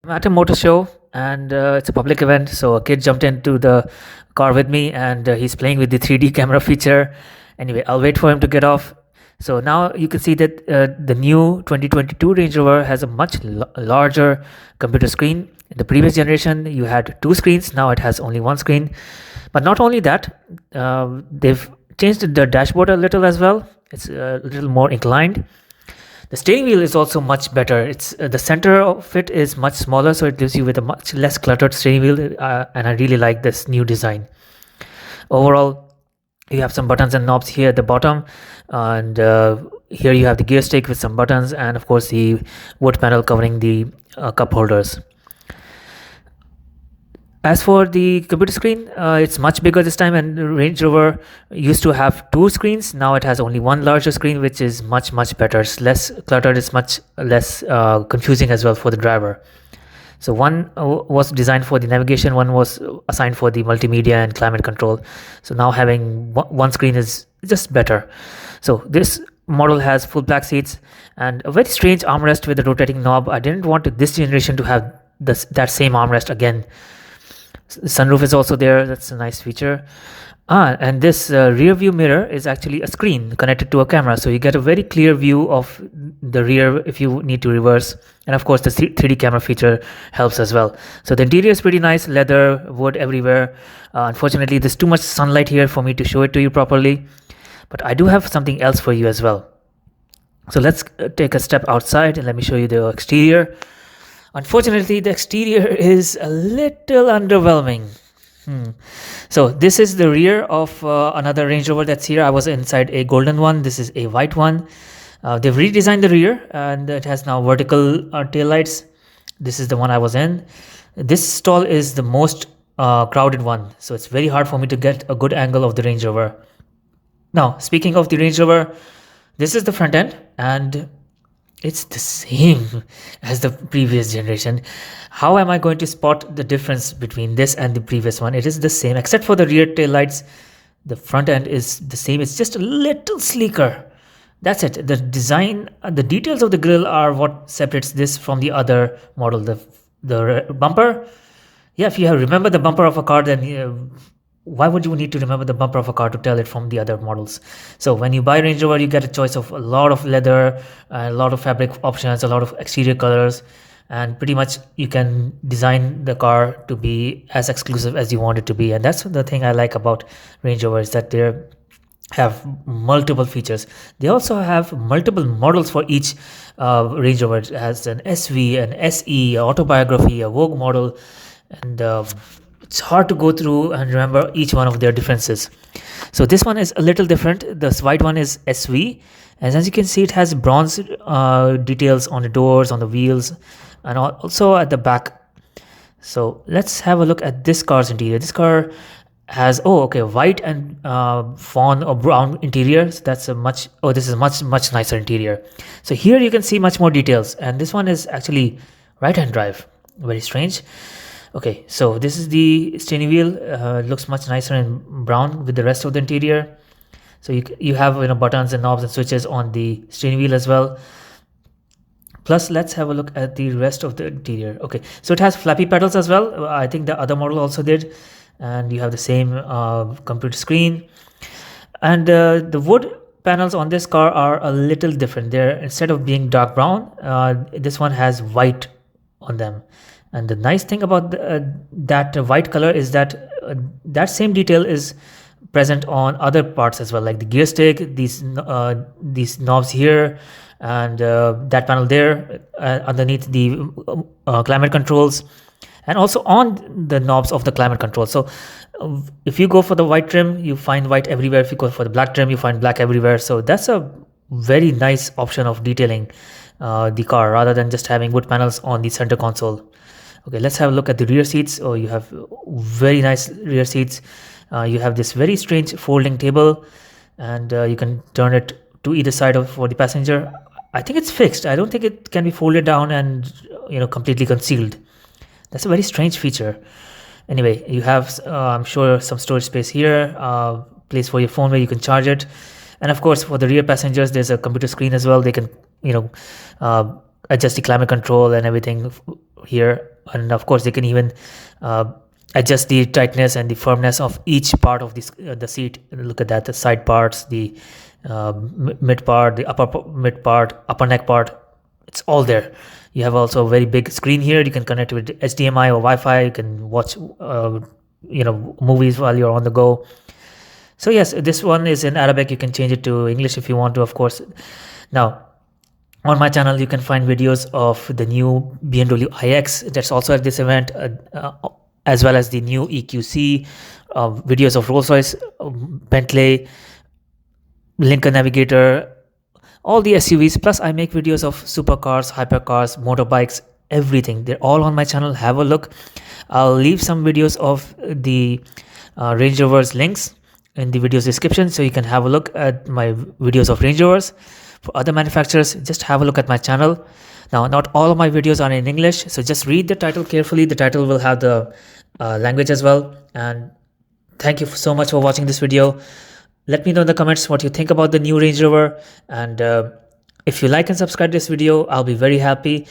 I'm at a motor show and it's a public event. So a kid jumped into the car with me and he's playing with the 3D camera feature. Anyway, I'll wait for him to get off. So now you can see that the new 2022 Range Rover has a much larger computer screen. In the previous generation, you had two screens. Now it has only one screen. But not only that, they've changed the dashboard a little as well. It's a little more inclined. The steering wheel is also much better. It's the center of it is much smaller, so it leaves you with a much less cluttered steering wheel, and I really like this new design. Overall, you have some buttons and knobs here at the bottom, and here you have the gear stick with some buttons, and of course the wood panel covering the cup holders. As for the computer screen, it's much bigger this time, and Range Rover used to have two screens. Now it has only one larger screen, which is much better. It's less cluttered. It's much less confusing as well for the driver. So one was designed for the navigation, one was assigned for the multimedia and climate control. So now having one screen is just better. So this model has full black seats and a very strange armrest with a rotating knob. I didn't want this generation to have that same armrest again. Sunroof is also there. That's a nice feature. And this rear view mirror is actually a screen connected to a camera, so you get a very clear view of the rear if you need to reverse. And of course the 3D camera feature helps as well. So the interior is pretty nice, leather, wood everywhere. Unfortunately there's too much sunlight here for me to show it to you properly, but I do have something else for you as well. So let's take a step outside and let me show you the exterior. Unfortunately, the exterior is a little underwhelming. So this is the rear of another Range Rover that's here. I was inside a golden one. This is a white one. They've redesigned the rear and it has now vertical tail lights. This is the one I was in. This stall is the most crowded one. So it's very hard for me to get a good angle of the Range Rover. Now, speaking of the Range Rover, this is the front end and it's the same as the previous generation. How am I going to spot the difference between this and the previous one? It is the same, except for the rear tail lights. The front end is the same. It's just a little sleeker. That's it. The design, the details of the grille are what separates this from the other model. The bumper, yeah, if you remember the bumper of a car, then why would you need to remember the bumper of a car to tell it from the other models? So when you buy Range Rover, you get a choice of a lot of leather, a lot of fabric options, a lot of exterior colors, and pretty much you can design the car to be as exclusive as you want it to be. And that's the thing I like about Range Rover, is that they have multiple features. They also have multiple models for each Range Rover. It has an SV, an SE, Autobiography, a Vogue model, and it's hard to go through and remember each one of their differences. So this one is a little different. This white one is SV, and as you can see, it has bronze details on the doors, on the wheels, and also at the back. So let's have a look at this car's interior. This car has white and fawn or brown interior. So that's this is a much nicer interior. So here you can see much more details, and this one is actually right-hand drive. Very strange. Okay, so this is the steering wheel. Looks much nicer in brown with the rest of the interior. So you have buttons and knobs and switches on the steering wheel as well. Plus, let's have a look at the rest of the interior. Okay, so it has flappy pedals as well. I think the other model also did. And you have the same computer screen. And the wood panels on this car are a little different. They're, instead of being dark brown, this one has white on them. And the nice thing about that white color is that that same detail is present on other parts as well, like the gear stick, these knobs here, and that panel there underneath the climate controls, and also on the knobs of the climate control. So if you go for the white trim, you find white everywhere. If you go for the black trim, you find black everywhere. So that's a very nice option of detailing the car, rather than just having wood panels on the center console. Okay, let's have a look at the rear seats. Oh, you have very nice rear seats. You have this very strange folding table, and you can turn it to either side for the passenger. I think it's fixed. I don't think it can be folded down and completely concealed. That's a very strange feature. Anyway, you have I'm sure some storage space here, place for your phone where you can charge it, and of course for the rear passengers there's a computer screen as well. They can adjust the climate control and everything here, and of course they can even adjust the tightness and the firmness of each part of this the seat. Look at that, the side parts, the mid part, the mid part, upper neck part, it's all there. You have also a very big screen here. You can connect with HDMI or Wi-Fi. You can watch movies while you're on the go. So yes, this one is in Arabic. You can change it to English if you want to, of course. Now, on my channel, you can find videos of the new BMW iX that's also at this event, as well as the new EQC, videos of Rolls-Royce, Bentley, Lincoln Navigator, all the SUVs. Plus, I make videos of supercars, hypercars, motorbikes, everything. They're all on my channel. Have a look. I'll leave some videos of the Range Rovers links in the video's description, so you can have a look at my videos of Range Rovers. For other manufacturers, just have a look at my channel. Now, not all of my videos are in English, so just read the title carefully. The title will have the language as well. And thank you so much for watching this video. Let me know in the comments what you think about the new Range Rover, and if you like and subscribe this video, I'll be very happy.